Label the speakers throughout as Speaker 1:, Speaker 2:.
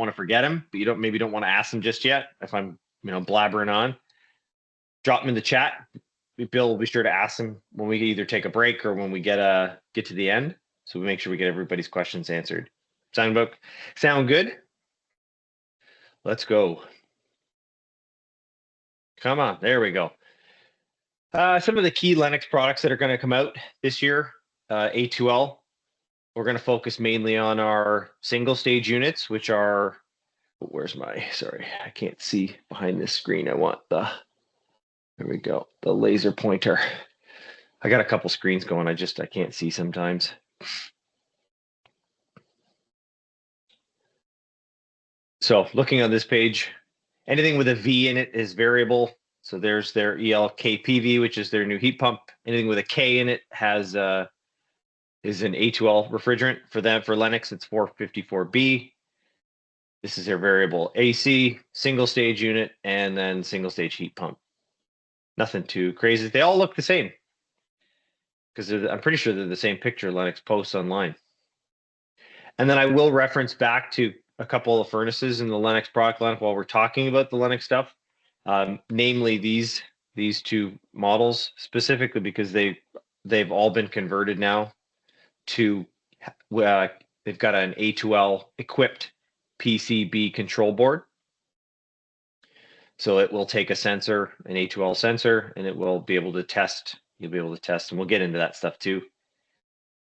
Speaker 1: want to forget them, but you don't want to ask them just yet. If I'm blabbering on, drop them in the chat. Bill will be sure to ask them when we either take a break or when we get to the end, so we make sure we get everybody's questions answered. Sound good? Let's go. Come on, there we go. Some of the key Lennox products that are going to come out this year, A2L. We're going to focus mainly on our single stage units, which are, sorry, I can't see behind this screen. I want there we go, the laser pointer. I got a couple screens going. I can't see sometimes. So looking on this page, anything with a V in it is variable. So there's their ELKPV, which is their new heat pump. Anything with a K in it is an A2L refrigerant. For Lennox, it's 454B. This is their variable AC, single stage unit, and then single stage heat pump. Nothing too crazy. They all look the same because I'm pretty sure they're the same picture Lennox posts online. And then I will reference back to a couple of furnaces in the Lennox product line while we're talking about the Lennox stuff, namely these two models specifically because they've all been converted now to they've got an A2L equipped PCB control board. So it will take a sensor, an A2L sensor, and it will be able to test. You'll be able to test, and we'll get into that stuff too.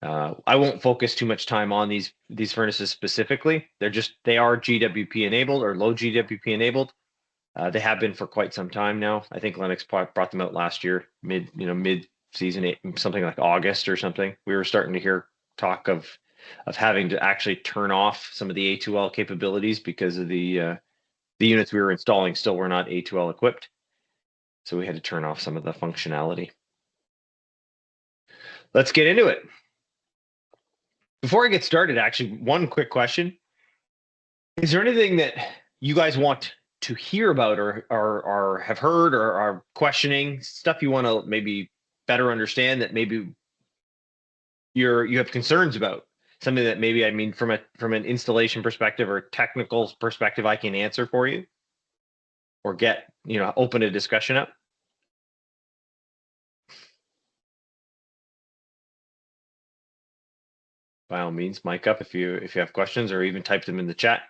Speaker 1: I won't focus too much time on these furnaces specifically. They are GWP enabled or low GWP enabled. They have been for quite some time now. I think Lennox brought them out last year, mid season, something like August or something. We were starting to hear talk of having to actually turn off some of the A2L capabilities because of the units we were installing still were not A2L equipped. So we had to turn off some of the functionality. Let's get into it. Before I get started, actually, one quick question. Is there anything that you guys want to hear about or have heard or are questioning, stuff you want to maybe better understand that maybe you have concerns about? Something that maybe, from an installation perspective or technical perspective, I can answer for you or get, open a discussion up. By all means, mic up if you have questions, or even type them in the chat,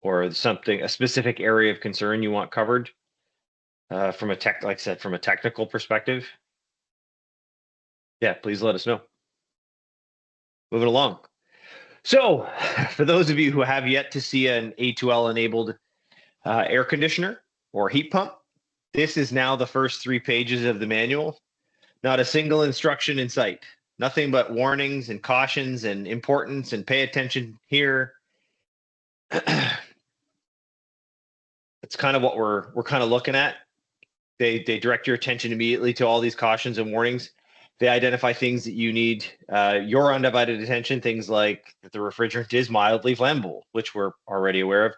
Speaker 1: or a specific area of concern you want covered from a technical perspective. Yeah, please let us know. Moving along. So, for those of you who have yet to see an A2L enabled air conditioner or heat pump, this is now the first 3 pages of the manual. Not a single instruction in sight. Nothing but warnings and cautions and importance and pay attention here. It's kind of what we're kind of looking at. They direct your attention immediately to all these cautions and warnings. They identify things that you need your undivided attention, things like that the refrigerant is mildly flammable, which we're already aware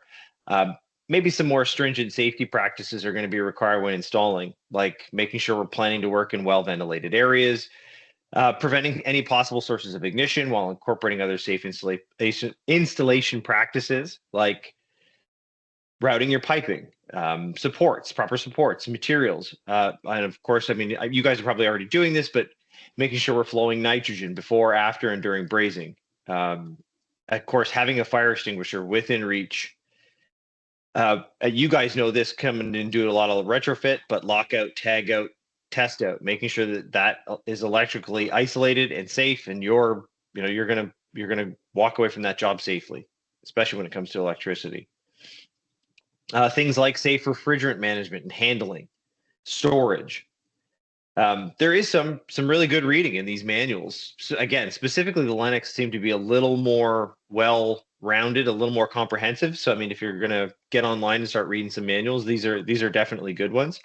Speaker 1: of. Maybe some more stringent safety practices are going to be required when installing, like making sure we're planning to work in well-ventilated areas, preventing any possible sources of ignition while incorporating other safe installation practices, like routing your piping, proper supports, materials. And of course, you guys are probably already doing this, but making sure we're flowing nitrogen before, after, and during brazing. Of course, having a fire extinguisher within reach. You guys know this, coming and doing a lot of retrofit, but lockout, tag out, test out, making sure that is electrically isolated and safe, and you're gonna walk away from that job safely, especially when it comes to electricity. Things like safe refrigerant management and handling, storage. There is some really good reading in these manuals. So again, specifically the Lennox seem to be a little more well-rounded, a little more comprehensive. So if you're going to get online and start reading some manuals, these are definitely good ones.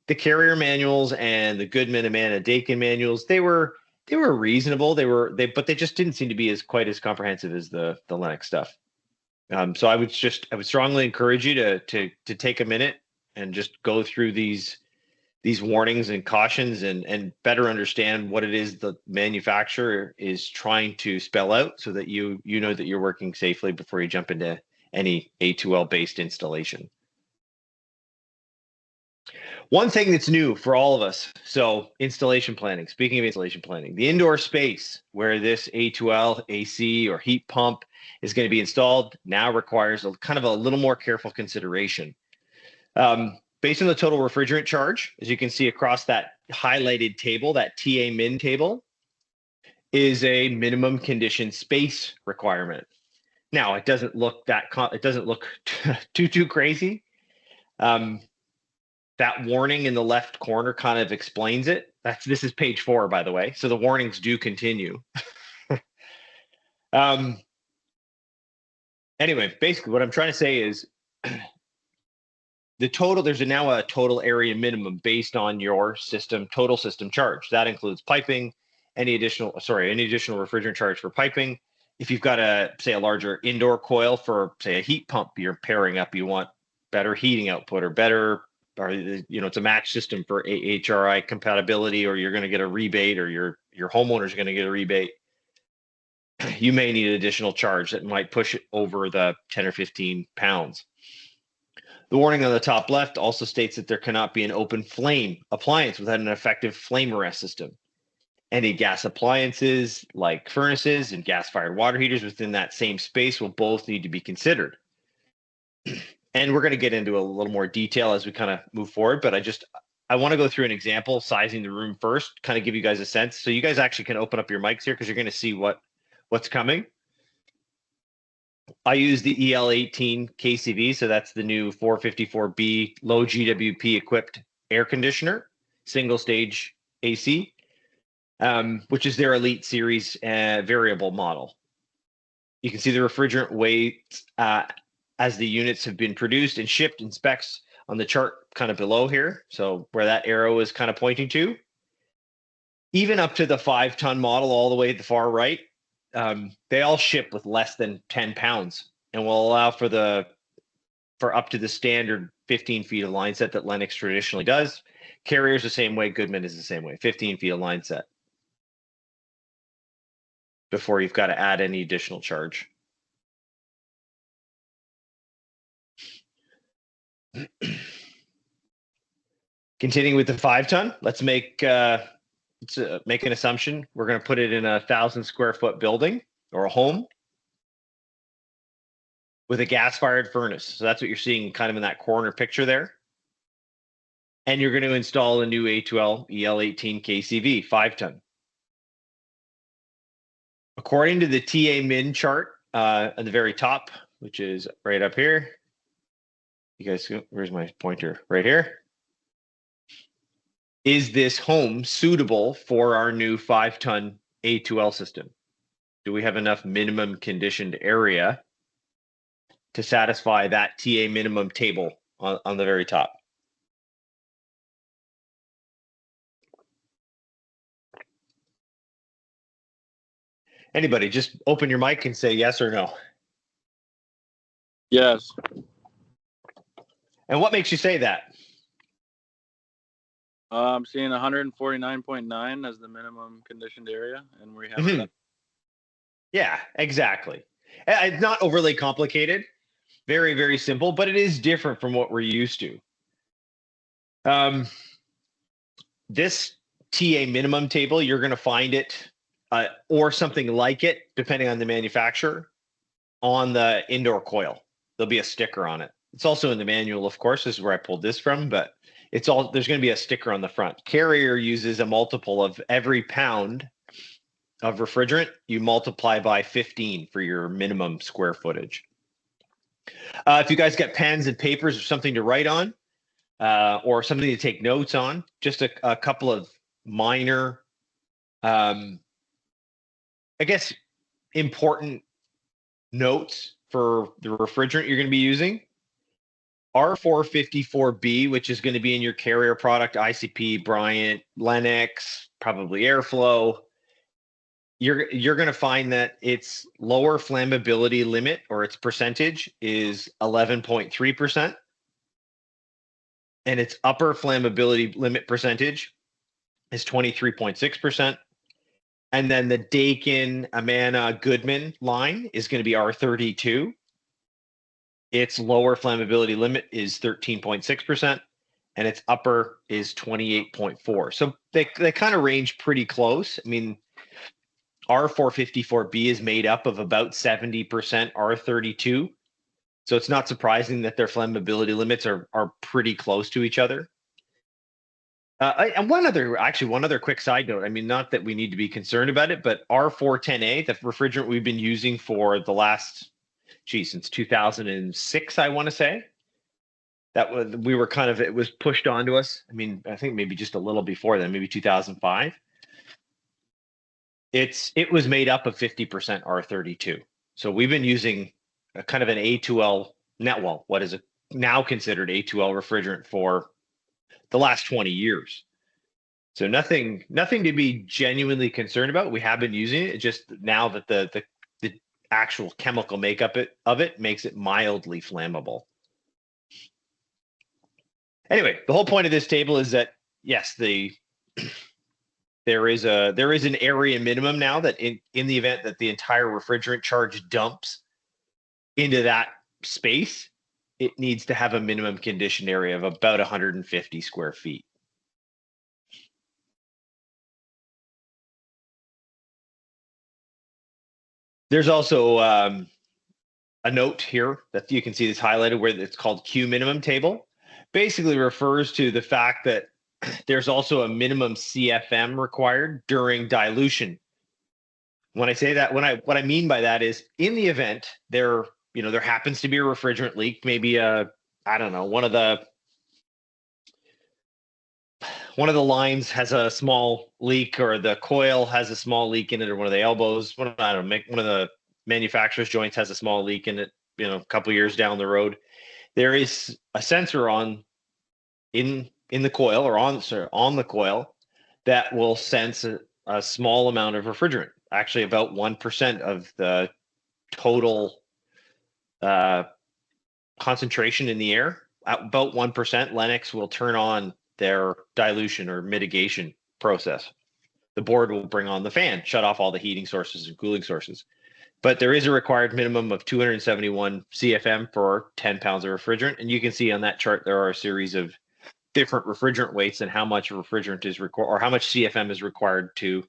Speaker 1: The Carrier manuals and the Goodman, Amana, Dakin manuals, they were reasonable. But they just didn't seem to be quite as comprehensive as the Lennox stuff. So I would strongly encourage you to take a minute and just go through these these warnings and cautions and better understand what it is the manufacturer is trying to spell out so that you know that you're working safely before you jump into any A2L based installation. One thing that's new for all of us, so installation planning, speaking of installation planning, the indoor space where this A2L, AC, or heat pump is going to be installed now requires a kind of a little more careful consideration. Based on the total refrigerant charge, as you can see across that highlighted table, that TA min table, is a minimum condition space requirement. Now, it doesn't look too crazy. That warning in the left corner kind of explains it. This is page 4, by the way. So the warnings do continue. Anyway, basically what I'm trying to say is there's now a total area minimum based on your system, total system charge. That includes piping, any additional refrigerant charge for piping. If you've got a larger indoor coil for, say, a heat pump you're pairing up, you want better heating output or it's a match system for AHRI compatibility, or you're going to get a rebate, or your homeowner's going to get a rebate. You may need an additional charge that might push it over the 10 or 15 pounds. The warning on the top left also states that there cannot be an open flame appliance without an effective flame arrest system. Any gas appliances like furnaces and gas-fired water heaters within that same space will both need to be considered. And we're going to get into a little more detail as we kind of move forward, but I want to go through an example, sizing the room first, kind of give you guys a sense. So you guys actually can open up your mics here because you're going to see what's coming. I use the EL18 KCV, so that's the new 454B low GWP equipped air conditioner, single stage AC, which is their Elite Series variable model. You can see the refrigerant weights as the units have been produced and shipped in specs on the chart kind of below here. So where that arrow is kind of pointing to, even up to the 5-ton model all the way at the far right, they all ship with less than 10 pounds and will allow for up to the standard 15 feet of line set that Lennox traditionally does. Carrier's the same way, Goodman is the same way, 15 feet of line set before you've got to add any additional charge. Continuing with the 5-ton, let's make an assumption. We're going to put it in a 1,000 square foot building or a home with a gas-fired furnace. So that's what you're seeing kind of in that corner picture there. And you're going to install a new A2L EL18 KCV 5-ton. According to the TA min chart at the very top, which is right up here, you guys, where's my pointer? Right here. Is this home suitable for our new 5-ton A2L system? Do we have enough minimum conditioned area to satisfy that TA minimum table on the very top? Anybody, just open your mic and say yes or no.
Speaker 2: Yes.
Speaker 1: And what makes you say that?
Speaker 2: I'm seeing 149.9 as the minimum conditioned area, and we have that.
Speaker 1: Yeah, exactly. It's not overly complicated, very, very simple, but it is different from what we're used to. This TA minimum table, you're going to find it or something like it, depending on the manufacturer, on the indoor coil. There'll be a sticker on it. It's also in the manual, of course. This is where I pulled this from, but there's going to be a sticker on the front. Carrier uses a multiple of every pound of refrigerant, you multiply by 15 for your minimum square footage. If you guys got pens and papers or something to write on, or something to take notes on, just a couple of minor, I guess, important notes for the refrigerant you're going to be using. R454B, which is going to be in your Carrier product, ICP, Bryant, Lennox, probably Airflow. You're going to find that its lower flammability limit, or its percentage, is 11.3%. and its upper flammability limit percentage is 23.6%. And then the Daikin, Amana, Goodman line is going to be R32. Its lower flammability limit is 13.6%, and its upper is 28.4. So they kind of range pretty close. I mean, R454B is made up of about 70% R32. So it's not surprising that their flammability limits are pretty close to each other. And one other quick side note. I mean, not that we need to be concerned about it, but R410A, the refrigerant we've been using for the last, since 2006, I want to say. That was it was pushed onto us. I mean, I think maybe just a little before then, maybe 2005. It was made up of 50% R32. So we've been using a kind of an A2L Netwell, what is now considered A2L refrigerant for the last 20 years. So nothing to be genuinely concerned about. We have been using it. Just now that the actual chemical makeup of it makes it mildly flammable. Anyway, the whole point of this table is that yes, there is an area minimum now that in the event that the entire refrigerant charge dumps into that space, it needs to have a minimum conditioned area of about 150 square feet. There's also a note here that you can see this highlighted where it's called Q minimum table. Basically refers to the fact that there's also a minimum CFM required during dilution. When I say that, what I mean by that is in the event there happens to be a refrigerant leak, maybe I don't know, one of the lines has a small leak, or the coil has a small leak in it, or one of the elbows, one of the manufacturer's joints has a small leak in it, a couple years down the road. There is a sensor in the coil, or on the coil, that will sense a small amount of refrigerant, actually about 1% of the total concentration in the air. At about 1%, Lennox will turn on their dilution or mitigation process. The board will bring on the fan, shut off all the heating sources and cooling sources. But there is a required minimum of 271 CFM for 10 pounds of refrigerant. And you can see on that chart, there are a series of different refrigerant weights and how much refrigerant is required, or how much CFM is required to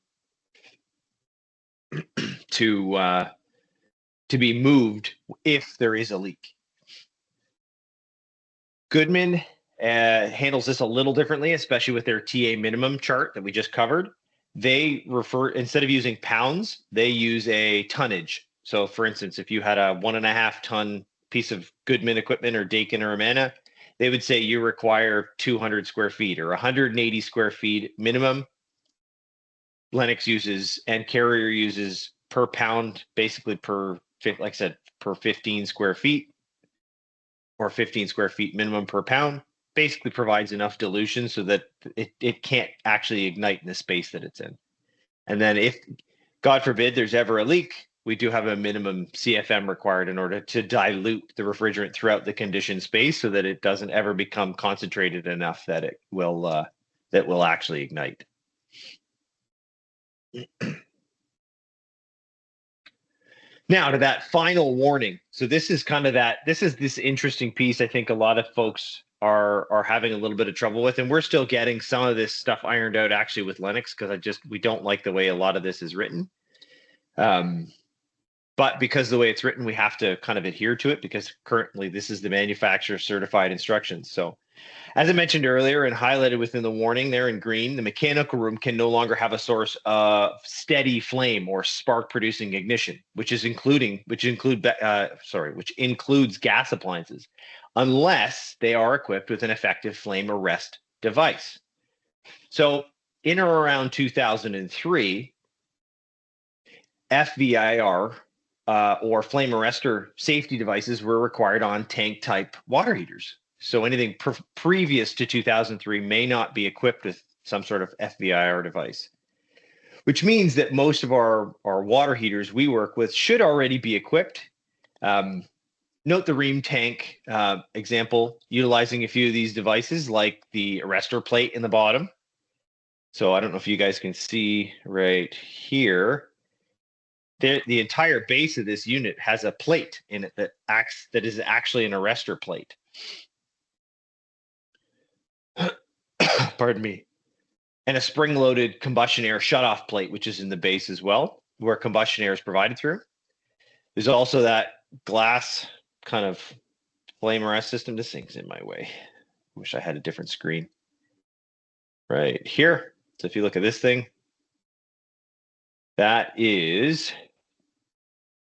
Speaker 1: be moved if there is a leak. Goodman handles this a little differently, especially with their TA minimum chart that we just covered. They instead of using pounds, they use a tonnage. So for instance, if you had a 1.5 ton piece of Goodman equipment, or Daikin or Amana, they would say you require 200 square feet or 180 square feet minimum. Lennox uses, and Carrier uses, per pound, basically per 15 square feet, or 15 square feet minimum per pound. Basically provides enough dilution so that it can't actually ignite in the space that it's in. And then if, God forbid, there's ever a leak, we do have a minimum CFM required in order to dilute the refrigerant throughout the conditioned space so that it doesn't ever become concentrated enough that it will actually ignite. Now to that final warning. So this is this interesting piece I think a lot of folks are having a little bit of trouble with, and we're still getting some of this stuff ironed out actually with Lennox, because we don't like the way a lot of this is written. But because the way it's written, we have to kind of adhere to it, because currently this is the manufacturer certified instructions. So as I mentioned earlier and highlighted within the warning there in green, the mechanical room can no longer have a source of steady flame or spark producing ignition, which includes gas appliances, unless they are equipped with an effective flame arrest device. So in or around 2003, FVIR or flame arrestor safety devices were required on tank type water heaters. So anything previous to 2003 may not be equipped with some sort of FVIR device, which means that most of our water heaters we work with should already be equipped. Note the ream tank example, utilizing a few of these devices like the arrestor plate in the bottom. So I don't know if you guys can see right here. The entire base of this unit has a plate in it that is actually an arrestor plate. Pardon me. And a spring-loaded combustion air shutoff plate, which is in the base as well, where combustion air is provided through. There's also that glass kind of flame arrest system. This thing's in my way. Wish I had a different screen. Right here. So if you look at this thing, that is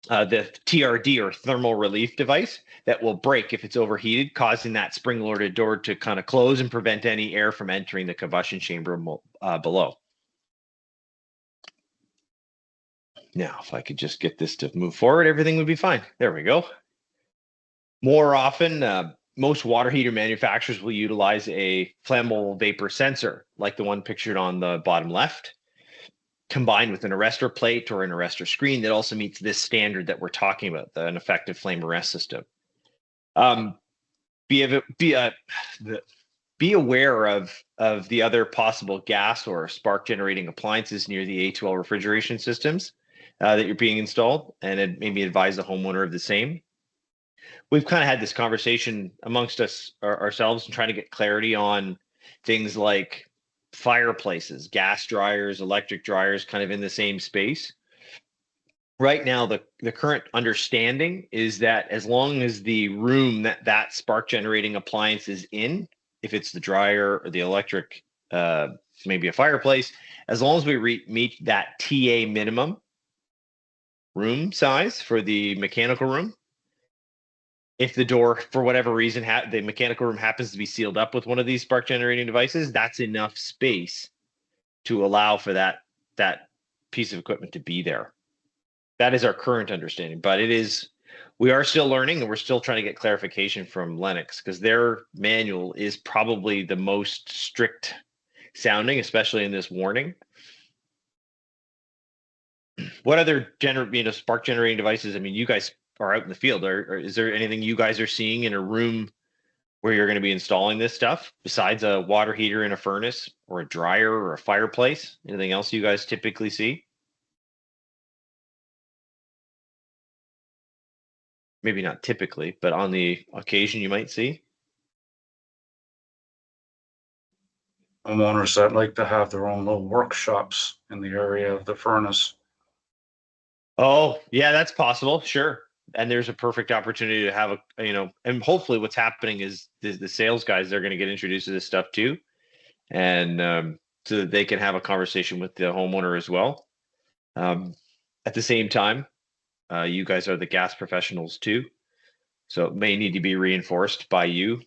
Speaker 1: the TRD, or thermal relief device, that will break if it's overheated, causing that spring-loaded door to kind of close and prevent any air from entering the combustion chamber below. Now, if I could just get this to move forward, everything would be fine. There we go. More often, most water heater manufacturers will utilize a flammable vapor sensor, like the one pictured on the bottom left, combined with an arrestor plate or an arrestor screen that also meets this standard that we're talking about, an effective flame arrest system. Be aware of the other possible gas or spark generating appliances near the A2L refrigeration systems that you're being installed, and maybe advise the homeowner of the same. We've kind of had this conversation amongst us ourselves and trying to get clarity on things like fireplaces, gas dryers, electric dryers, kind of in the same space. Right now, the current understanding is that as long as the room that spark generating appliance is in, if it's the dryer or the electric, maybe a fireplace, as long as we meet that TA minimum room size for the mechanical room, if the door, for whatever reason, the mechanical room happens to be sealed up with one of these spark generating devices, that's enough space to allow for that piece of equipment to be there. That is our current understanding, but we are still learning, and we're still trying to get clarification from Lennox, because their manual is probably the most strict sounding, especially in this warning. What other spark generating devices? I mean, you guys are out in the field. Is there anything you guys are seeing in a room where you're going to be installing this stuff besides a water heater and a furnace, or a dryer, or a fireplace? Anything else you guys typically see? Maybe not typically, but on the occasion you might see.
Speaker 3: Homeowners that like to have their own little workshops in the area of the furnace.
Speaker 1: Oh, yeah, that's possible. Sure. And there's a perfect opportunity to have and hopefully what's happening is the sales guys, they're going to get introduced to this stuff too. And so that they can have a conversation with the homeowner as well. At the same time, you guys are the gas professionals too. So it may need to be reinforced by you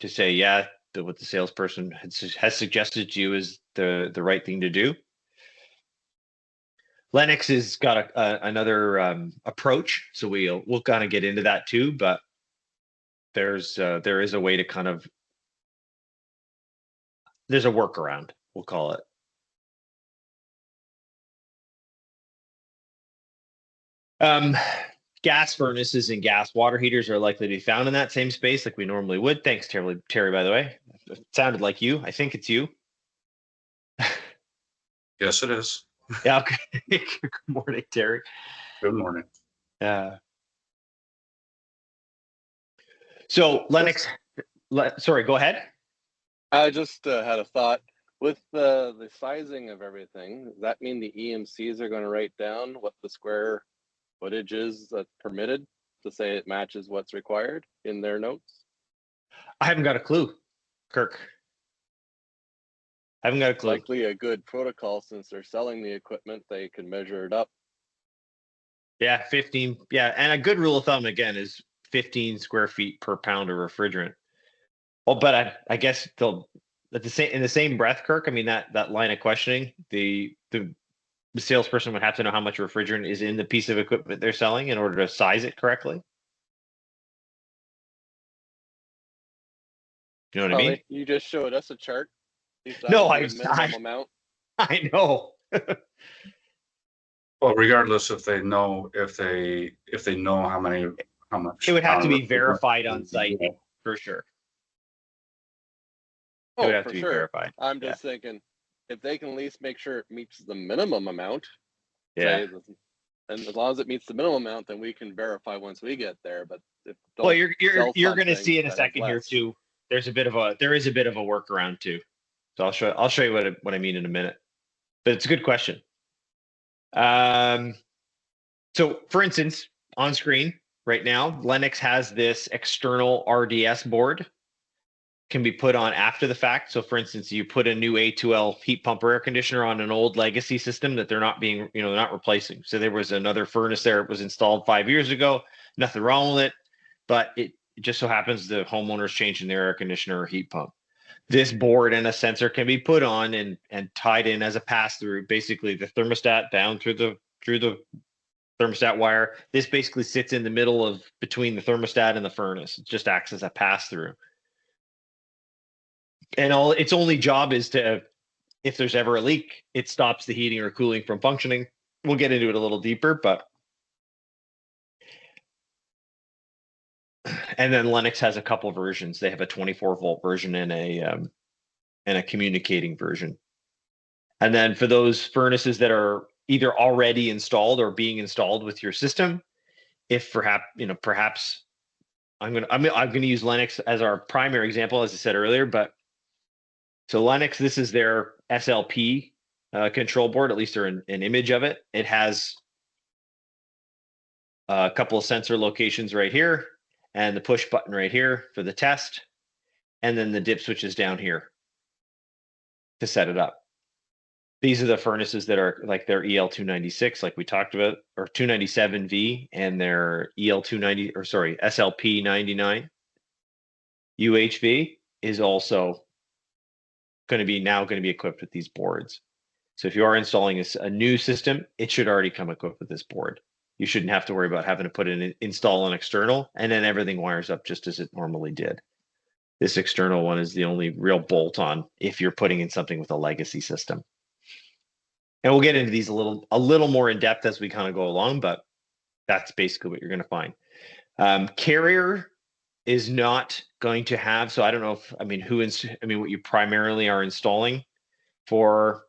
Speaker 1: to say, yeah, what the salesperson has suggested to you is the right thing to do. Lennox has got another approach, so we'll kind of get into that too. But there is a way to kind of, there's a workaround, we'll call it. Gas furnaces and gas water heaters are likely to be found in that same space like we normally would. Thanks, Terry, by the way. It sounded like you. I think it's you.
Speaker 3: Yes, it is.
Speaker 1: Yeah. Okay. Good morning, Terry.
Speaker 3: Good morning.
Speaker 1: So Lennox, sorry, go ahead.
Speaker 4: I just had a thought. With the sizing of everything, does that mean the EMCs are going to write down what the square footage is that's permitted to say it matches what's required in their notes?
Speaker 1: I haven't got a clue, Kirk. I haven't got a clue.
Speaker 4: Likely a good protocol, since they're selling the equipment, they can measure it up.
Speaker 1: Yeah, 15. Yeah, and a good rule of thumb again is 15 square feet per pound of refrigerant. Well, but I guess they'll in the same breath, Kirk. I mean, that line of questioning, the salesperson would have to know how much refrigerant is in the piece of equipment they're selling in order to size it correctly. You know what I mean?
Speaker 4: You just showed us a chart.
Speaker 1: No,
Speaker 4: amount.
Speaker 1: I know.
Speaker 3: Well, regardless if they know how many how much.
Speaker 1: It would have to be
Speaker 3: power-
Speaker 1: verified on site for sure. It would
Speaker 4: Oh,
Speaker 1: have
Speaker 4: for
Speaker 1: to be
Speaker 4: sure.
Speaker 1: verified.
Speaker 4: I'm
Speaker 1: Yeah.
Speaker 4: just thinking, if they can at least make sure it meets the minimum amount,
Speaker 1: Yeah.
Speaker 4: say, and as long as it meets the minimum amount, then we can verify once we get there. But if
Speaker 1: Well,
Speaker 4: don't
Speaker 1: you're
Speaker 4: sell
Speaker 1: going to
Speaker 4: something
Speaker 1: see in a
Speaker 4: that has
Speaker 1: second here
Speaker 4: less.
Speaker 1: too. There is a bit of a workaround too. So I'll show you what I mean in a minute. But it's a good question. So for instance, on screen right now, Lennox has this external RDS board, can be put on after the fact. So for instance, you put a new A2L heat pump or air conditioner on an old legacy system that they're not being, they're not replacing. So there was another furnace there. It was installed 5 years ago. Nothing wrong with it, but it just so happens the homeowner's changing their air conditioner or heat pump. This board and a sensor can be put on and tied in as a pass through, basically the thermostat down through the thermostat wire. This basically sits in the middle of between the thermostat and the furnace. It just acts as a pass through. And all its only job is to, if there's ever a leak, it stops the heating or cooling from functioning. We'll get into it a little deeper, but and then Lennox has a couple versions. They have a 24-volt version and a communicating version. And then for those furnaces that are either already installed or being installed with your system, if perhaps I'm gonna use Lennox as our primary example, as I said earlier. But so Lennox, this is their SLP control board, at least, or an image of it. It has a couple of sensor locations right here, and the push button right here for the test, and then the dip switches down here to set it up. These are the furnaces that are like their EL296, like we talked about, or 297V, and their EL290, or sorry, SLP99. UHV is also going to be equipped with these boards. So if you are installing a new system, it should already come equipped with this board. You shouldn't have to worry about having to install an external, and then everything wires up just as it normally did. This external one is the only real bolt on if you're putting in something with a legacy system. And we'll get into these a little more in depth as we kind of go along, but that's basically what you're going to find. Carrier is not going to have, so I don't know if, what you primarily are installing for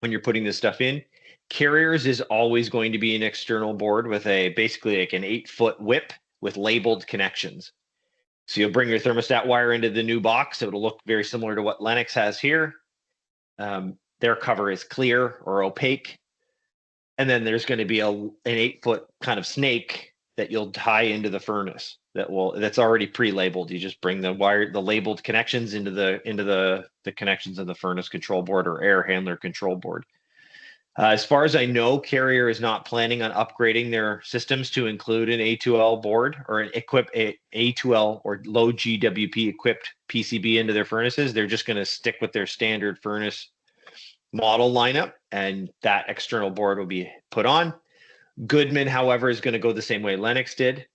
Speaker 1: when you're putting this stuff in. Carriers is always going to be an external board with basically like an 8-foot whip with labeled connections. So you'll bring your thermostat wire into the new box. It'll look very similar to what Lennox has here. Their cover is clear or opaque. And then there's going to be an 8-foot kind of snake that you'll tie into the furnace that's already pre-labeled. You just bring the labeled connections into the connections of the furnace control board or air handler control board. As far as I know, Carrier is not planning on upgrading their systems to include an A2L board or an A2L or low GWP equipped PCB into their furnaces. They're just going to stick with their standard furnace model lineup, and that external board will be put on. Goodman, however, is going to go the same way Lennox did.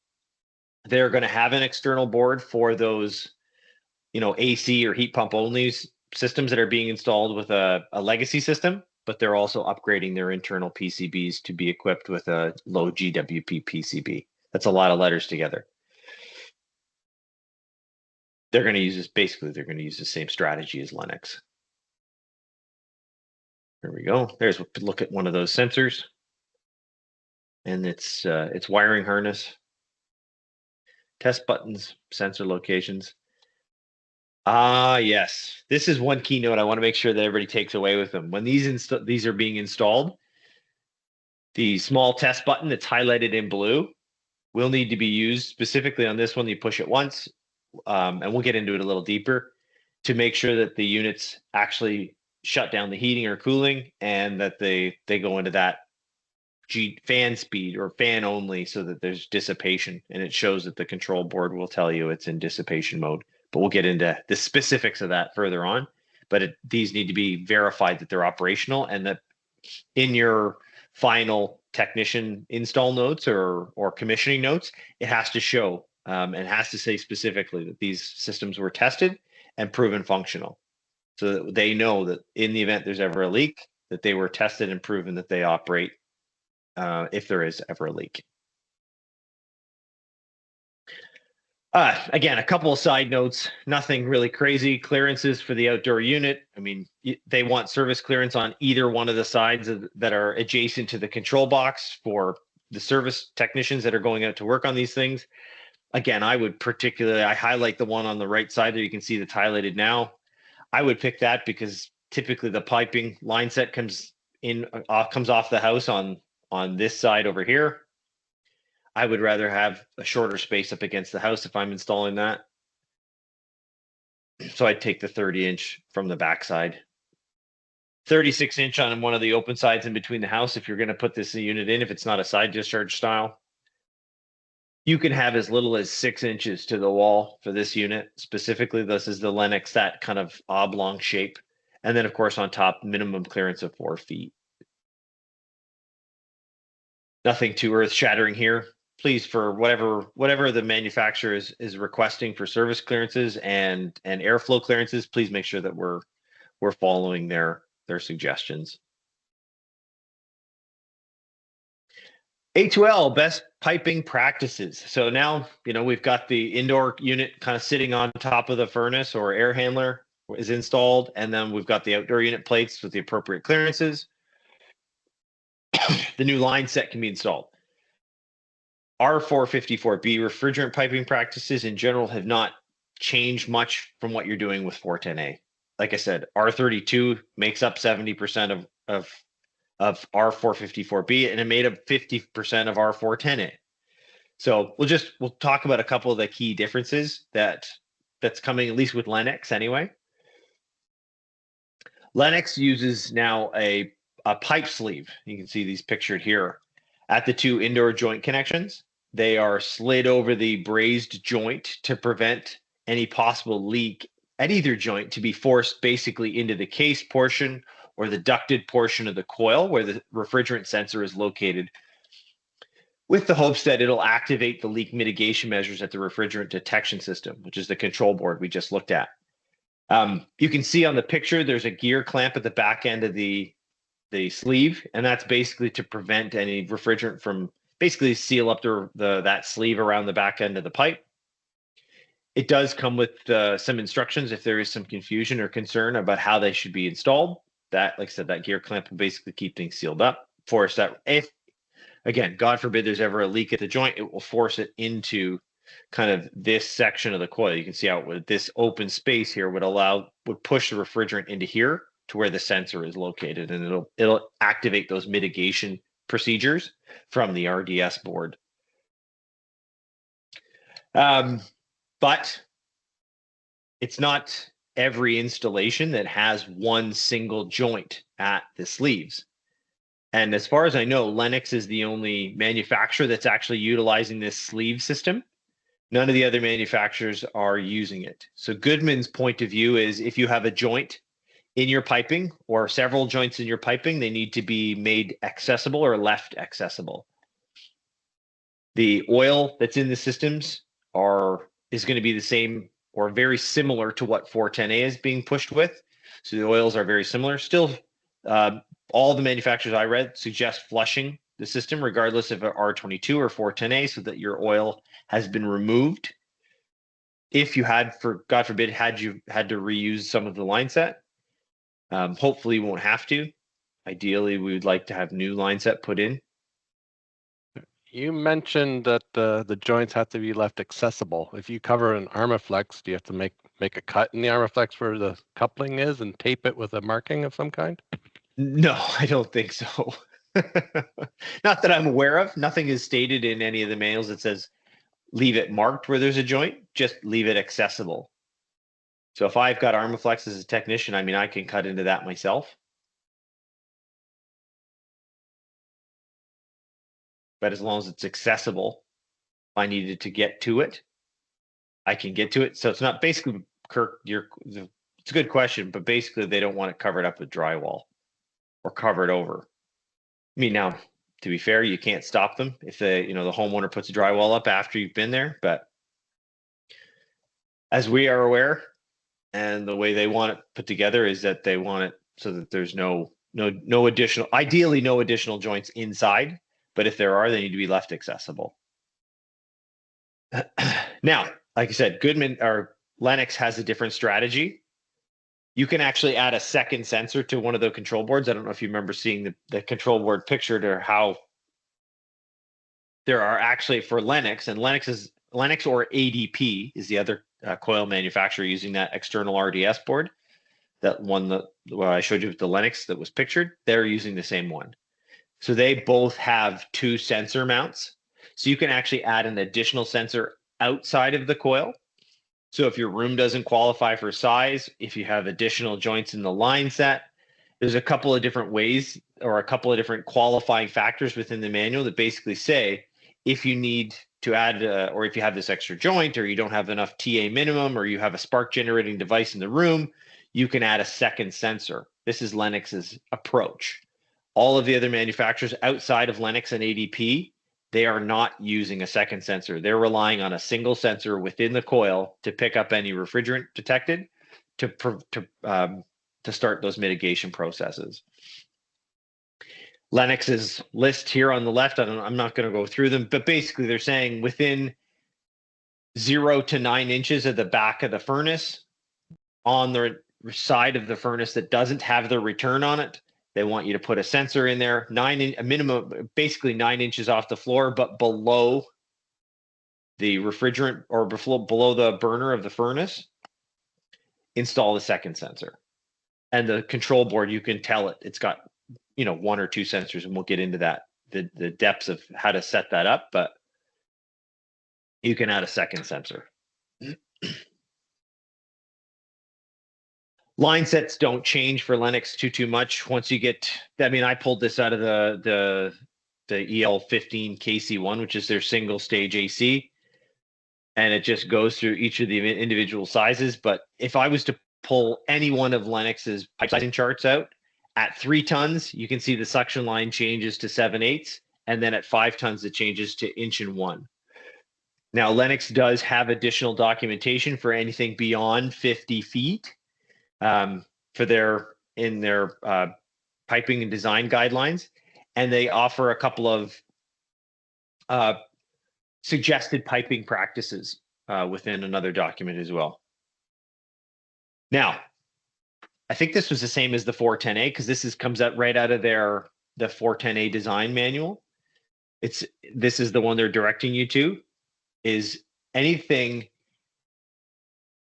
Speaker 1: They're going to have an external board for those, AC or heat pump only systems that are being installed with a legacy system, but they're also upgrading their internal PCBs to be equipped with a low GWP PCB. That's a lot of letters together. They're going to use the same strategy as Lennox. There we go. There's a look at one of those sensors, and it's wiring harness, test buttons, sensor locations. Yes. This is one keynote I want to make sure that everybody takes away with them. When these are being installed, the small test button that's highlighted in blue will need to be used specifically on this one. You push it once, and we'll get into it a little deeper to make sure that the units actually shut down the heating or cooling, and that they go into that fan speed or fan only, so that there's dissipation, and it shows that the control board will tell you it's in dissipation mode. But we'll get into the specifics of that further on. But these need to be verified that they're operational, and that in your final technician install notes or commissioning notes, it has to show and has to say specifically that these systems were tested and proven functional, so that they know that in the event there's ever a leak, that they were tested and proven that they operate if there is ever a leak. Again, a couple of side notes, nothing really crazy. Clearances for the outdoor unit. I mean, they want service clearance on either one of the sides that are adjacent to the control box for the service technicians that are going out to work on these things. Again, I highlight the one on the right side there. You can see that's highlighted now. I would pick that because typically the piping line set comes off the house on this side over here. I would rather have a shorter space up against the house if I'm installing that. So I'd take the 30-inch from the backside. 36-inch on one of the open sides in between the house if you're going to put this unit in, if it's not a side discharge style. You can have as little as 6 inches to the wall for this unit. Specifically, this is the Lennox, that kind of oblong shape. And then, of course, on top, minimum clearance of 4 feet. Nothing too earth-shattering here. Please, for whatever the manufacturer is requesting for service clearances and airflow clearances, please make sure that we're following their suggestions. A2L, best piping practices. So now, we've got the indoor unit kind of sitting on top of the furnace or air handler is installed, and then we've got the outdoor unit plates with the appropriate clearances. The new line set can be installed. R454B refrigerant piping practices in general have not changed much from what you're doing with 410A. Like I said, R32 makes up 70% of R454B, and it made up 50% of R410A. So we'll talk about a couple of the key differences that's coming, at least with Lennox anyway. Lennox uses now a pipe sleeve. You can see these pictured here at the 2 indoor joint connections. They are slid over the brazed joint to prevent any possible leak at either joint to be forced basically into the case portion or the ducted portion of the coil where the refrigerant sensor is located, with the hopes that it'll activate the leak mitigation measures at the refrigerant detection system, which is the control board we just looked at. You can see on the picture, there's a gear clamp at the back end of the sleeve, and that's basically to prevent any refrigerant from basically seal up that sleeve around the back end of the pipe. It does come with some instructions if there is some confusion or concern about how they should be installed. That, like I said, that gear clamp will basically keep things sealed up, force that. If, again, God forbid there's ever a leak at the joint, it will force it into kind of this section of the coil. You can see how this open space here would push the refrigerant into here to where the sensor is located, and it'll activate those mitigation procedures from the RDS board. But it's not every installation that has one single joint at the sleeves. And as far as I know, Lennox is the only manufacturer that's actually utilizing this sleeve system. None of the other manufacturers are using it. So Goodman's point of view is if you have a joint in your piping or several joints in your piping, they need to be made accessible or left accessible. The oil that's in the systems is going to be the same or very similar to what 410A is being pushed with. So the oils are very similar. Still, all the manufacturers I read suggest flushing the system regardless of R22 or 410A so that your oil has been removed. If you had, for God forbid, had to reuse some of the line set, hopefully you won't have to. Ideally, we would like to have new line set put in.
Speaker 5: You mentioned that the joints have to be left accessible. If you cover an Armaflex, do you have to make a cut in the Armaflex where the coupling is and tape it with a marking of some kind?
Speaker 1: No, I don't think so. Not that I'm aware of. Nothing is stated in any of the manuals that says leave it marked where there's a joint, just leave it accessible. So if I've got Armaflex as a technician, I mean, I can cut into that myself. But as long as it's accessible, if I needed to get to it, I can get to it. So it's not basically, Kirk, it's a good question, but basically they don't want it covered up with drywall or covered over. I mean, now, to be fair, you can't stop them if the homeowner puts a drywall up after you've been there. But as we are aware, and the way they want it put together is that they want it so that there's no additional, ideally no additional joints inside. But if there are, they need to be left accessible. Now, like I said, Goodman or Lennox has a different strategy. You can actually add a second sensor to one of the control boards. I don't know if you remember seeing the control board pictured, or how there are actually for Lennox, and Lennox or ADP is the other coil manufacturer using that external RDS board. That one that I showed you with the Lennox that was pictured, they're using the same one. So they both have 2 sensor mounts. So you can actually add an additional sensor outside of the coil. So if your room doesn't qualify for size, if you have additional joints in the line set, there's a couple of different ways or a couple of different qualifying factors within the manual that basically say, if you need to add, or if you have this extra joint, or you don't have enough TA minimum, or you have a spark generating device in the room, you can add a second sensor. This is Lennox's approach. All of the other manufacturers outside of Lennox and ADP, they are not using a second sensor. They're relying on a single sensor within the coil to pick up any refrigerant detected to start those mitigation processes. Lennox's list here on the left, I'm not going to go through them, but basically they're saying within 0 to 9 inches of the back of the furnace, on the side of the furnace that doesn't have the return on it, they want you to put a sensor in there, a minimum, basically 9 inches off the floor, but below the refrigerant or below the burner of the furnace, install the second sensor. And the control board, you can tell it's got, 1 or 2 sensors, and we'll get into that, the depths of how to set that up, but you can add a second sensor. Line sets don't change for Lennox too much. Once you get, I pulled this out of the EL15 KC1, which is their single stage AC, and it just goes through each of the individual sizes. But if I was to pull any one of Lennox's pipe sizing charts out, at 3 tons, you can see the suction line changes to 7/8, and then at 5 tons, it changes to 1 1 inch. Now, Lennox does have additional documentation for anything beyond 50 feet for their piping and design guidelines, and they offer a couple of suggested piping practices within another document as well. Now, I think this was the same as the 410A, because this comes out right out of the 410A design manual. This is the one they're directing you to, is anything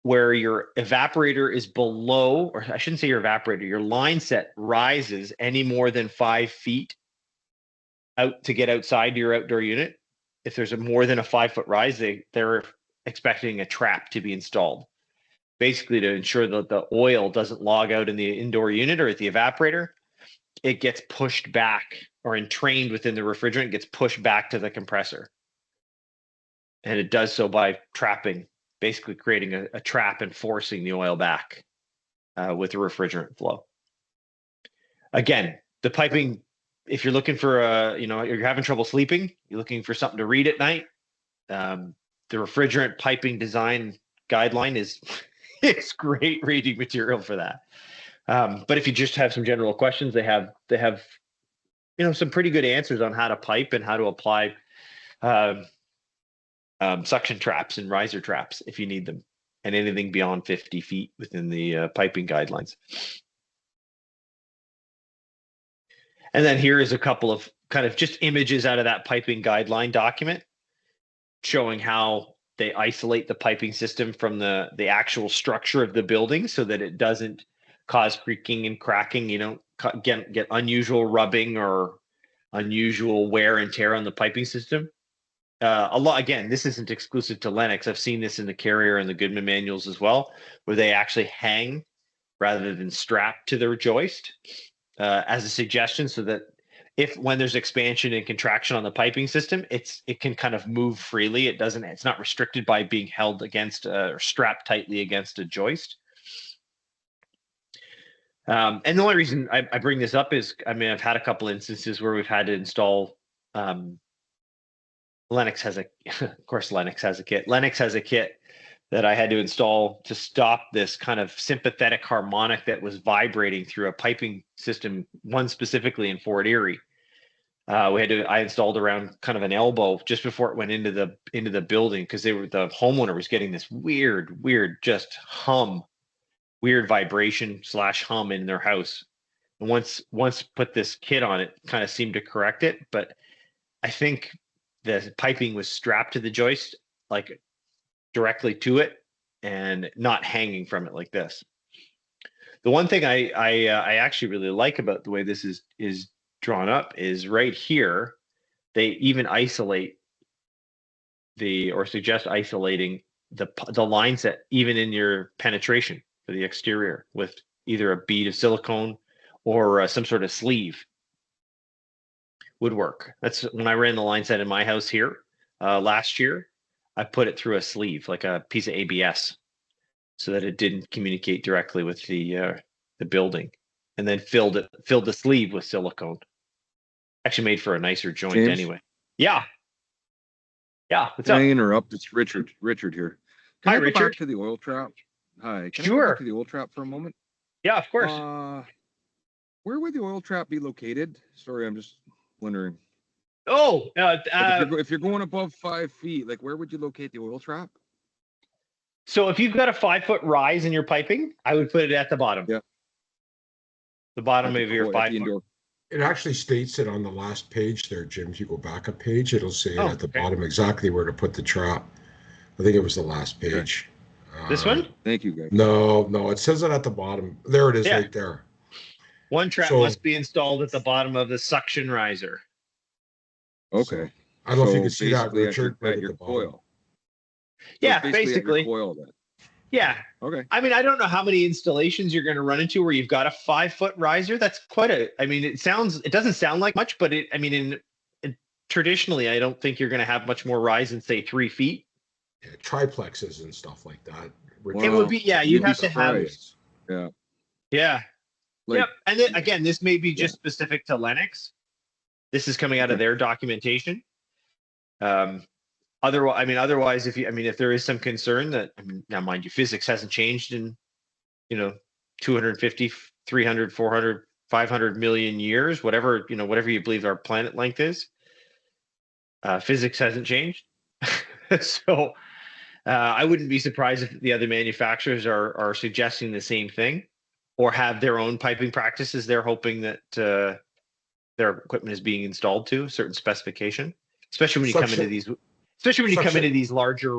Speaker 1: where your evaporator is below, or I shouldn't say your evaporator, your line set rises any more than 5 feet out to get outside your outdoor unit. If there's more than a 5-foot rise, they're expecting a trap to be installed, basically to ensure that the oil doesn't log out in the indoor unit or at the evaporator. It gets pushed back, or entrained within the refrigerant, gets pushed back to the compressor. And it does so by trapping, basically creating a trap and forcing the oil back with the refrigerant flow. Again, the piping, if you're looking for you're having trouble sleeping, you're looking for something to read at night, the refrigerant piping design guideline is it's great reading material for that. But if you just have some general questions, they have some pretty good answers on how to pipe and how to apply suction traps and riser traps if you need them, and anything beyond 50 feet within the piping guidelines. And then here is a couple of kind of just images out of that piping guideline document showing how they isolate the piping system from the actual structure of the building so that it doesn't cause creaking and cracking. You don't get unusual rubbing or unusual wear and tear on the piping system. Again, this isn't exclusive to Lennox. I've seen this in the Carrier and the Goodman manuals as well, where they actually hang rather than strap to their joist as a suggestion, so that when there's expansion and contraction on the piping system, it can kind of move freely. It's not restricted by being held against or strapped tightly against a joist. And the only reason I bring this up is, I've had a couple instances where we've had to install. Lennox has a kit. Lennox has a kit that I had to install to stop this kind of sympathetic harmonic that was vibrating through a piping system, one specifically in Fort Erie. I installed around kind of an elbow just before it went into the building because the homeowner was getting this weird just hum, weird vibration / hum in their house. And once put this kit on it, kind of seemed to correct it. But I think the piping was strapped to the joist, like directly to it, and not hanging from it like this. The one thing I actually really like about the way this is drawn up is right here, they even isolate or suggest isolating the line set even in your penetration for the exterior with either a bead of silicone or some sort of sleeve would work. That's when I ran the line set in my house here last year. I put it through a sleeve, like a piece of ABS, so that it didn't communicate directly with the building, and then filled the sleeve with silicone. Actually made for a nicer joint
Speaker 6: James?
Speaker 1: anyway. Yeah. What's
Speaker 6: Can
Speaker 1: up?
Speaker 6: I interrupt? It's Richard. Richard here. Can
Speaker 1: Hi,
Speaker 6: I go
Speaker 1: Richard.
Speaker 6: back to the oil trap? Hi. Can I go
Speaker 1: Sure.
Speaker 6: back to the oil trap for a moment?
Speaker 1: Yeah, of course.
Speaker 6: Where would the oil trap be located? Sorry, I'm just wondering.
Speaker 1: Oh,
Speaker 6: Like, if you're going above 5 feet, like where would you locate the oil trap?
Speaker 1: so if you've got a 5-foot rise in your piping, I would put it at the bottom.
Speaker 6: Yeah.
Speaker 1: The bottom
Speaker 6: At
Speaker 1: of
Speaker 6: the
Speaker 1: your
Speaker 6: at
Speaker 1: 5
Speaker 6: the
Speaker 1: foot.
Speaker 6: indoor.
Speaker 7: It actually states it on the last page there, Jim. If you go back a page, it'll say it
Speaker 1: Oh,
Speaker 7: at the
Speaker 1: okay.
Speaker 7: bottom exactly where to put the trap. I think it was the last page.
Speaker 1: This one?
Speaker 6: Thank you, guys.
Speaker 7: No, it says it at the bottom. There it is,
Speaker 1: Yeah.
Speaker 7: right there.
Speaker 1: One trap
Speaker 7: So-
Speaker 1: must be installed at the bottom of the suction riser.
Speaker 6: Okay.
Speaker 7: I don't know if you
Speaker 6: So
Speaker 7: can see that,
Speaker 6: basically
Speaker 7: Richard,
Speaker 6: at
Speaker 7: right
Speaker 6: your
Speaker 7: at the bottom.
Speaker 6: coil. So
Speaker 1: Yeah,
Speaker 6: it's basically. At
Speaker 1: basically.
Speaker 6: your coil then.
Speaker 1: Yeah.
Speaker 6: Okay.
Speaker 1: I mean, I don't know how many installations you're going to run into where you've got a 5-foot riser. That's quite I mean, it doesn't sound like much, but traditionally, I don't think you're going to have much more rise than say 3 feet.
Speaker 7: Yeah, triplexes and stuff like that. Richard.
Speaker 1: It would be, yeah, you'd
Speaker 6: you'd be
Speaker 1: have to have,
Speaker 6: surprised.
Speaker 1: yeah.
Speaker 6: Like,
Speaker 1: Yep. And then again, this may be just specific to Lennox. This is coming out of their documentation. Otherwise, if there is some concern that, now mind you, physics hasn't changed in, 250, 300, 400, 500 million years, whatever you believe our planet length is. Physics hasn't changed. So I wouldn't be surprised if the other manufacturers are suggesting the same thing or have their own piping practices. They're hoping that their equipment is being installed to a certain specification, especially when you come into these larger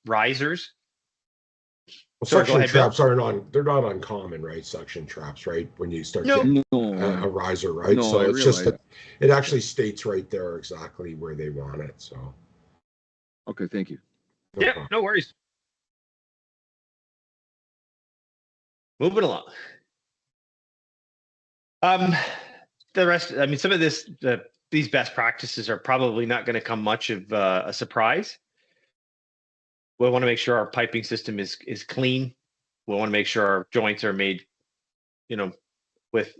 Speaker 1: risers.
Speaker 7: Well,
Speaker 1: Sorry, go
Speaker 7: suction
Speaker 1: ahead, Bill.
Speaker 7: traps they're not uncommon, right? Suction traps, right? When you start
Speaker 1: No.
Speaker 7: getting
Speaker 6: no.
Speaker 7: a riser, right?
Speaker 6: No,
Speaker 7: So
Speaker 6: I
Speaker 7: it's just
Speaker 6: realize
Speaker 7: that it actually states right there exactly where they want it. So
Speaker 6: Okay, thank you.
Speaker 7: no
Speaker 1: Yeah,
Speaker 7: problem.
Speaker 1: no worries. Moving along. The rest, some of these best practices are probably not going to come much of a surprise. We want to make sure our piping system is clean. We want to make sure our joints are made, with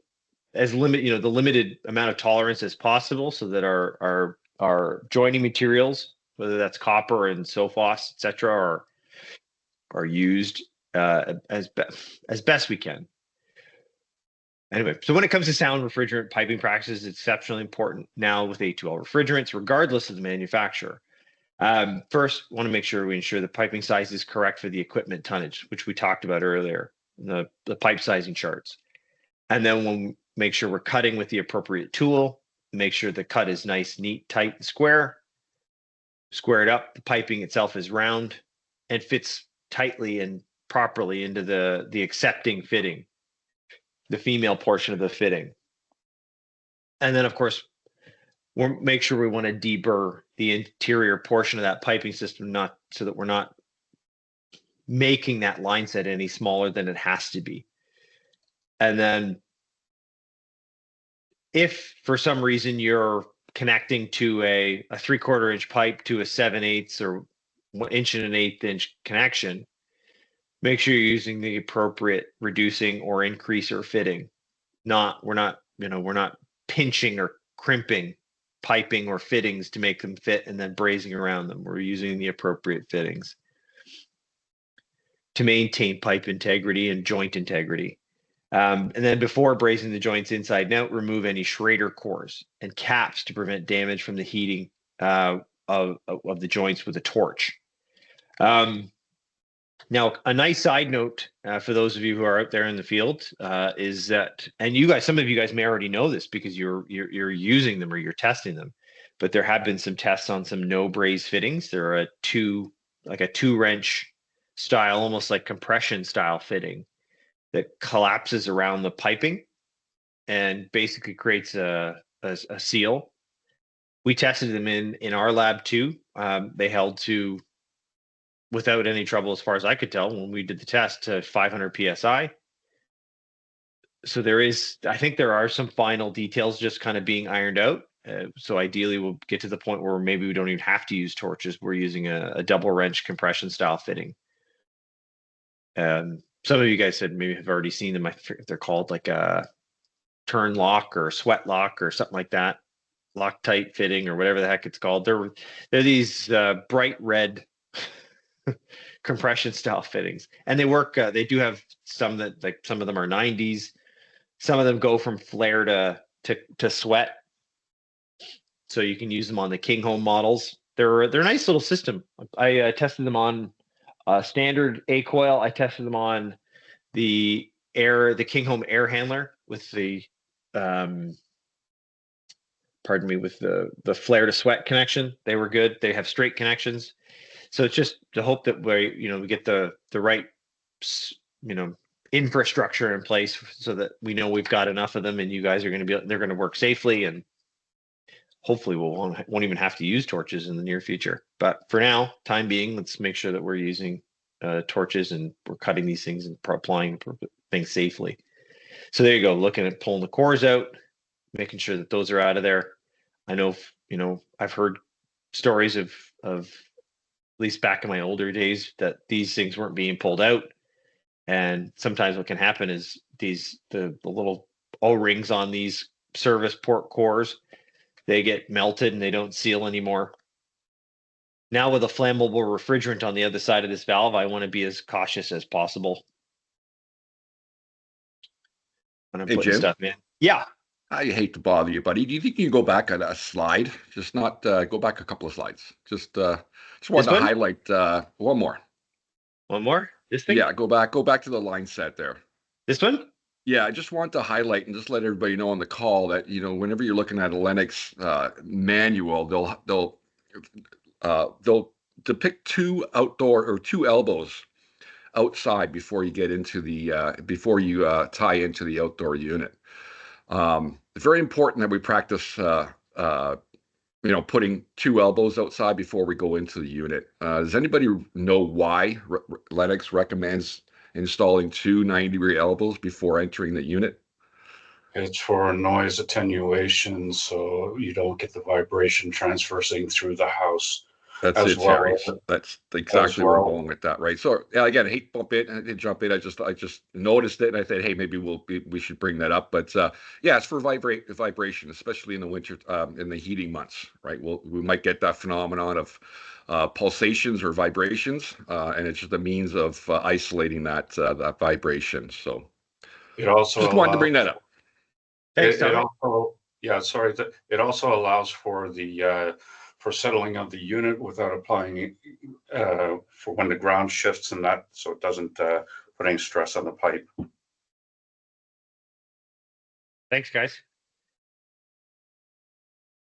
Speaker 1: the limited amount of tolerance as possible, so that our joining materials, whether that's copper and Sophos, etc., are used as best we can. Anyway, so when it comes to sound refrigerant piping practices, it's exceptionally important now with A2L refrigerants, regardless of the manufacturer. First, want to make sure we ensure the piping size is correct for the equipment tonnage, which we talked about earlier, the pipe sizing charts. And then we'll make sure we're cutting with the appropriate tool, make sure the cut is nice, neat, tight, and square. Squared up, the piping itself is round and fits tightly and properly into the accepting fitting, the female portion of the fitting. And then, of course, we'll make sure we want to deburr the interior portion of that piping system, so that we're not making that line set any smaller than it has to be. And then if for some reason you're connecting to a 3/4 inch pipe to a 7/8 or 1 inch and 1/8 inch connection, make sure you're using the appropriate reducing or increaser fitting. We're not pinching or crimping piping or fittings to make them fit and then brazing around them. We're using the appropriate fittings to maintain pipe integrity and joint integrity. And then before brazing the joints inside and out, remove any Schrader cores and caps to prevent damage from the heating of the joints with a torch. Now, a nice side note for those of you who are out there in the field is that, and you guys, some of you guys may already know this because you're using them or you're testing them, but there have been some tests on some no braze fittings. They're a two wrench style, almost like compression style fitting that collapses around the piping and basically creates a seal. We tested them in our lab too. They held to, without any trouble, as far as I could tell, when we did the test, to 500 PSI. So I think there are some final details just kind of being ironed out. So ideally we'll get to the point where maybe we don't even have to use torches. We're using a double wrench compression style fitting. Some of you guys said maybe have already seen them. I forget they're called, like a turn lock or sweat lock or something like that. Loctite fitting or whatever the heck it's called. They're these bright red compression style fittings, and they work. They do have some that, like, some of them are 90s, some of them go from flare to sweat, so you can use them on the King Home models. They're a nice little system. I tested them on standard A coil. I tested them on the King Home air handler with the with the flare to sweat connection. They were good. They have straight connections. So it's just to hope that we get the right infrastructure in place so that we know we've got enough of them, and you guys are going to they're going to work safely, and hopefully we won't even have to use torches in the near future. But for now, time being, let's make sure that we're using torches and we're cutting these things and applying things safely. So there you go, looking at pulling the cores out, making sure that those are out of there. I know, I've heard stories of at least back in my older days, that these things weren't being pulled out. And sometimes what can happen is the little O-rings on these service port cores, they get melted and they don't seal anymore. Now with a flammable refrigerant on the other side of this valve, I want to be as cautious as possible when I'm putting stuff in. Yeah.
Speaker 8: I hate to bother you, buddy. Do you think you can go back a slide? Just not go back a couple of slides. Just wanted to highlight one more.
Speaker 1: One more? This thing?
Speaker 8: Yeah, go back to the line set there.
Speaker 1: This one?
Speaker 8: Yeah, I just want to highlight and just let everybody know on the call that, whenever you're looking at a Lennox manual, they'll depict two outdoor or two elbows outside before you get into the tie into the outdoor unit. It's very important that we practice, putting two elbows outside before we go into the unit. Does anybody know why Lennox recommends installing two 90-degree elbows before entering the unit?
Speaker 3: It's for noise attenuation, so you don't get the vibration transversing through the house.
Speaker 8: That's it, Terry. That's exactly where I'm going with that, right? So again, I hate to jump in. I just noticed it, and I said, hey, maybe we should bring that up. But yeah, it's for vibration, especially in the winter, in the heating months, right? We might get that phenomenon of pulsations or vibrations, and it's just a means of isolating that vibration. So
Speaker 3: it also
Speaker 8: just wanted to bring that up.
Speaker 1: Thanks,
Speaker 3: it also allows for the for settling of the unit without applying for when the ground shifts and that, so it doesn't put any stress on the pipe.
Speaker 1: Thanks, guys.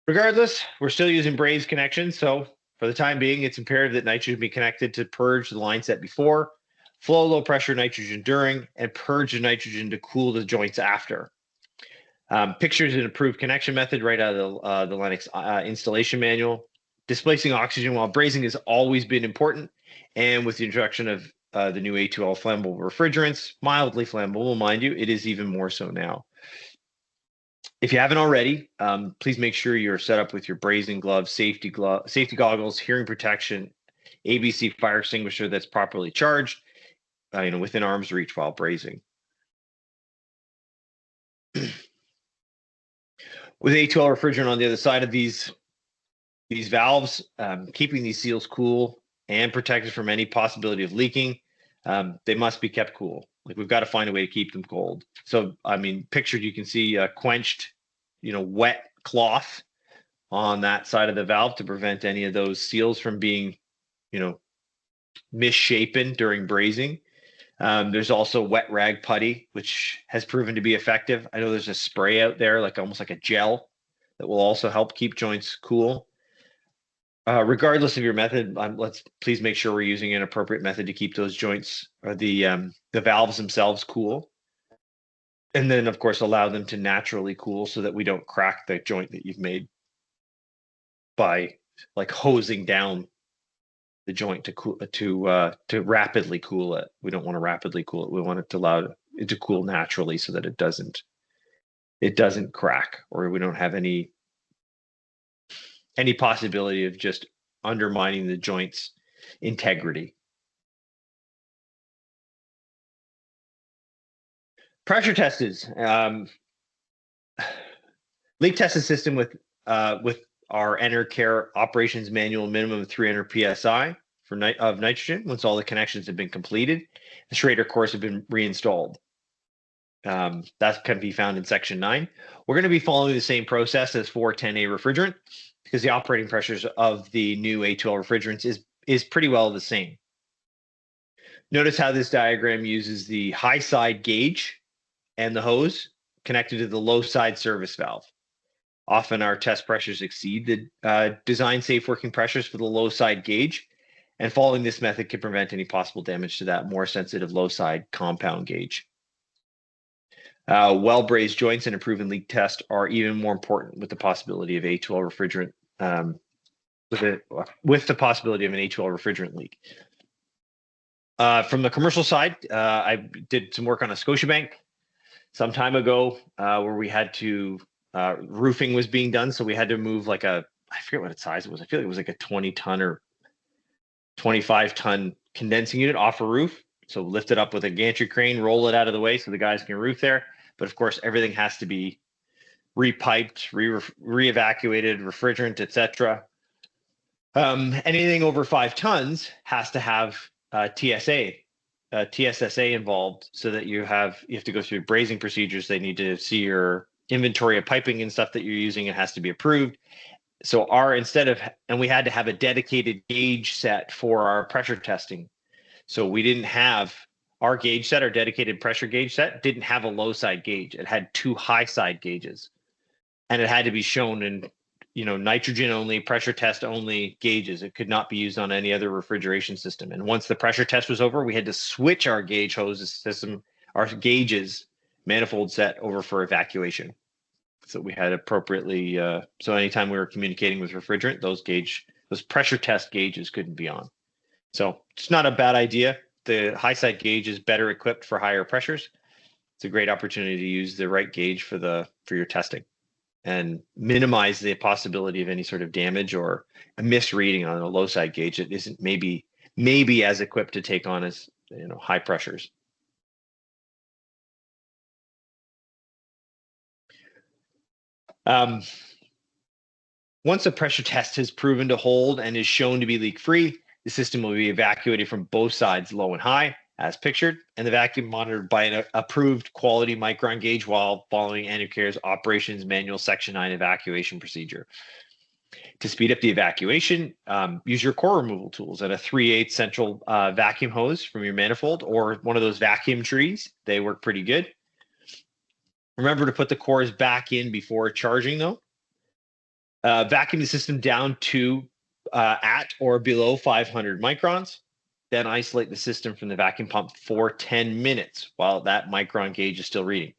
Speaker 1: Regardless, we're still using braze connections, so for the time being, it's imperative that nitrogen be connected to purge the line set before, flow low pressure nitrogen during, and purge the nitrogen to cool the joints after. Pictures an approved connection method right out of the Lennox installation manual. Displacing oxygen while brazing has always been important, and with the introduction of the new A2L flammable refrigerants, mildly flammable, mind you, it is even more so now. If you haven't already, please make sure you're set up with your brazing gloves, safety goggles, hearing protection, ABC fire extinguisher that's properly charged, within arm's reach while brazing. With A2L refrigerant on the other side of these valves, keeping these seals cool and protected from any possibility of leaking, they must be kept cool. Like we've got to find a way to keep them cold. So, I mean, pictured, you can see a quenched, wet cloth on that side of the valve to prevent any of those seals from being, misshapen during brazing. There's also wet rag putty, which has proven to be effective. I know there's a spray out there, like almost like a gel, that will also help keep joints cool. Regardless of your method, let's please make sure we're using an appropriate method to keep those joints or the valves themselves cool. And then, of course, allow them to naturally cool so that we don't crack the joint that you've made by like hosing down the joint to rapidly cool it. We don't want to rapidly cool it. We want it to allow it to cool naturally so that it doesn't crack, or we don't have any possibility of just undermining the joint's integrity. Pressure tested. Leak tested system with our Enercare operations manual minimum of 300 psi of nitrogen. Once all the connections have been completed, the Schrader cores have been reinstalled. That can be found in section 9. We're going to be following the same process as for 10A refrigerant, because the operating pressures of the new A2L refrigerants is pretty well the same. Notice how this diagram uses the high side gauge and the hose connected to the low side service valve. Often our test pressures exceed the design safe working pressures for the low side gauge, and following this method can prevent any possible damage to that more sensitive low side compound gauge. Well-brazed joints and a proven leak test are even more important with the possibility of A2L refrigerant, with the possibility of an A2L refrigerant leak. From the commercial side, I did some work on a Scotiabank some time ago where we had to, roofing was being done. So we had to move like I forget what its size it was. I feel like it was like a 20-ton or 25-ton condensing unit off a roof. So lift it up with a gantry crane, roll it out of the way so the guys can roof there. But of course, everything has to be repiped, re-evacuated, refrigerant, etc. Anything over 5 tons has to have TSSA involved, so that you have to go through brazing procedures. They need to see your inventory of piping and stuff that you're using. It has to be approved. So we had to have a dedicated gauge set for our pressure testing. So we didn't have our gauge set, our dedicated pressure gauge set didn't have a low side gauge. It had 2 high side gauges, and it had to be shown in, nitrogen only, pressure test only gauges. It could not be used on any other refrigeration system. And once the pressure test was over, we had to switch our gauge hose system, our gauges manifold set over for evacuation. So we had appropriately, so anytime we were communicating with refrigerant, those pressure test gauges couldn't be on. So it's not a bad idea. The high side gauge is better equipped for higher pressures. It's a great opportunity to use the right gauge for your testing and minimize the possibility of any sort of damage or a misreading on a low side gauge that isn't maybe as equipped to take on as high pressures. Once a pressure test has proven to hold and is shown to be leak-free, the system will be evacuated from both sides, low and high, as pictured, and the vacuum monitored by an approved quality micron gauge while following Enercare's operations manual section 9 evacuation procedure. To speed up the evacuation, use your core removal tools and a 3/8 central vacuum hose from your manifold or one of those vacuum trees. They work pretty good. Remember to put the cores back in before charging, though. Vacuum the system down to at or below 500 microns. Then isolate the system from the vacuum pump for 10 minutes while that micron gauge is still reading.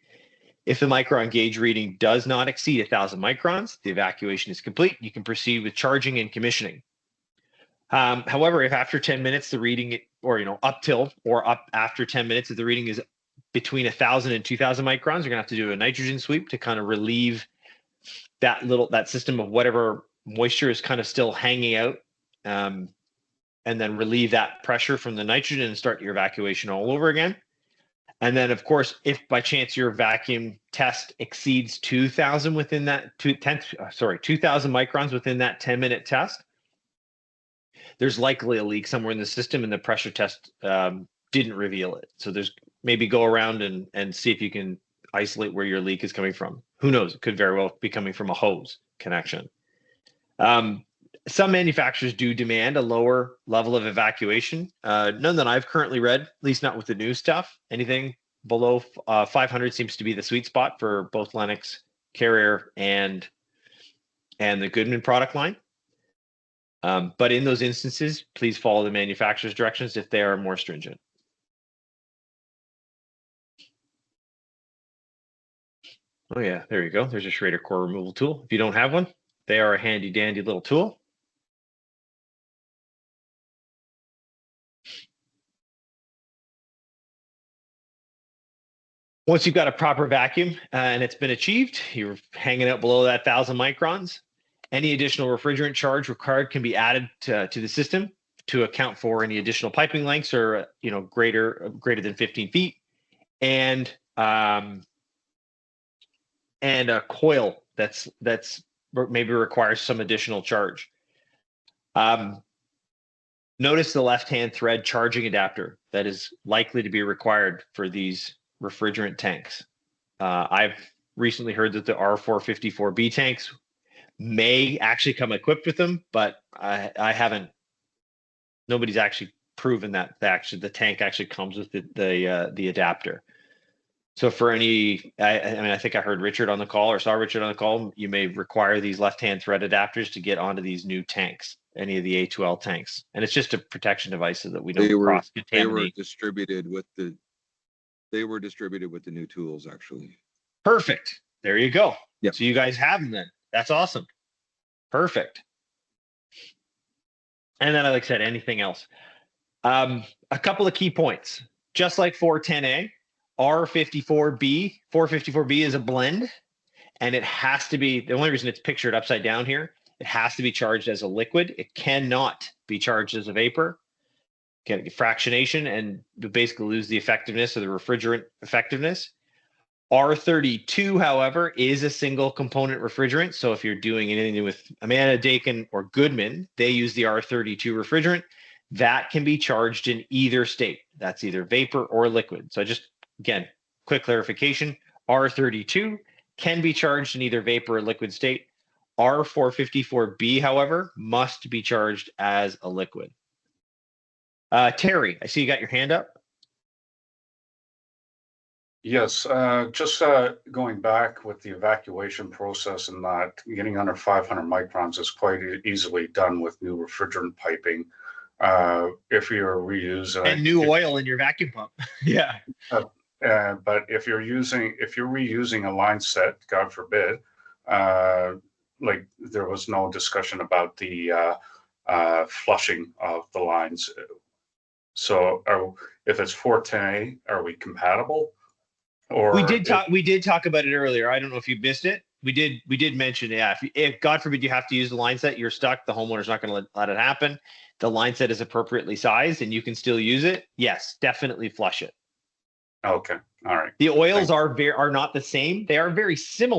Speaker 1: If the micron gauge reading does not exceed 1,000 microns, the evacuation is complete. You can proceed with charging and commissioning. However, if after 10 minutes the reading, or up after 10 minutes, if the reading is between 1,000 and 2,000 microns, you're gonna have to do a nitrogen sweep to kind of relieve that system of whatever moisture is kind of still hanging out, and then relieve that pressure from the nitrogen and start your evacuation all over again. And then, of course, if by chance your vacuum test exceeds 2,000 within that 2,000 microns within that 10-minute test, there's likely a leak somewhere in the system, and the pressure test didn't reveal it. So there's maybe go around and see if you can isolate where your leak is coming from. Who knows? It could very well be coming from a hose connection. Some manufacturers do demand a lower level of evacuation. None that I've currently read, at least not with the new stuff. Anything below 500 seems to be the sweet spot for both Lennox, Carrier, and the Goodman product line. But in those instances, please follow the manufacturer's directions if they are more stringent. Oh yeah, there you go. There's a Schrader core removal tool. If you don't have one, they are a handy dandy little tool. Once you've got a proper vacuum and it's been achieved, you're hanging out below that 1,000 microns. Any additional refrigerant charge required can be added to the system to account for any additional piping lengths or greater than 15 feet, and a coil that's maybe requires some additional charge. Notice the left-hand thread charging adapter that is likely to be required for these refrigerant tanks. I've recently heard that the R454B tanks may actually come equipped with them, but I haven't. Nobody's actually proven that the tank actually comes with the adapter. So for any, I think I heard Richard on the call or saw Richard on the call. You may require these left-hand thread adapters to get onto these new tanks, any of the A2L tanks, and it's just a protection device so that we don't cross-contaminate.
Speaker 6: They were distributed with the new tools, actually.
Speaker 1: Perfect. There you go.
Speaker 6: Yep.
Speaker 1: So you guys have them then. That's awesome. Perfect. And then, like I said, anything else? A couple of key points. Just like 410A, R454B is a blend, and it has to be, the only reason it's pictured upside down here, it has to be charged as a liquid. It cannot be charged as a vapor. Get fractionation and basically lose the effectiveness of the refrigerant effectiveness. R32, however, is a single component refrigerant. So if you're doing anything with Amana, Dakin, or Goodman, they use the R32 refrigerant. That can be charged in either state. That's either vapor or liquid. So just, again, quick clarification, R32 can be charged in either vapor or liquid state. R454B, however, must be charged as a liquid. Terry, I see you got your hand up.
Speaker 3: Yes, just going back with the evacuation process and that getting under 500 microns is quite easily done with new refrigerant piping. If you're reusing
Speaker 1: and new oil in your vacuum pump. Yeah.
Speaker 3: But if you're reusing a line set, God forbid, like there was no discussion about the flushing of the lines. So if it's 410A, are we compatible? Or
Speaker 1: we did talk about it earlier. I don't know if you missed it. We did mention, yeah, if God forbid you have to use the line set, you're stuck. The homeowner's not going to let it happen. The line set is appropriately sized and you can still use it. Yes, definitely flush it.
Speaker 3: Okay. All right.
Speaker 1: The oils are not the same. They are very similar.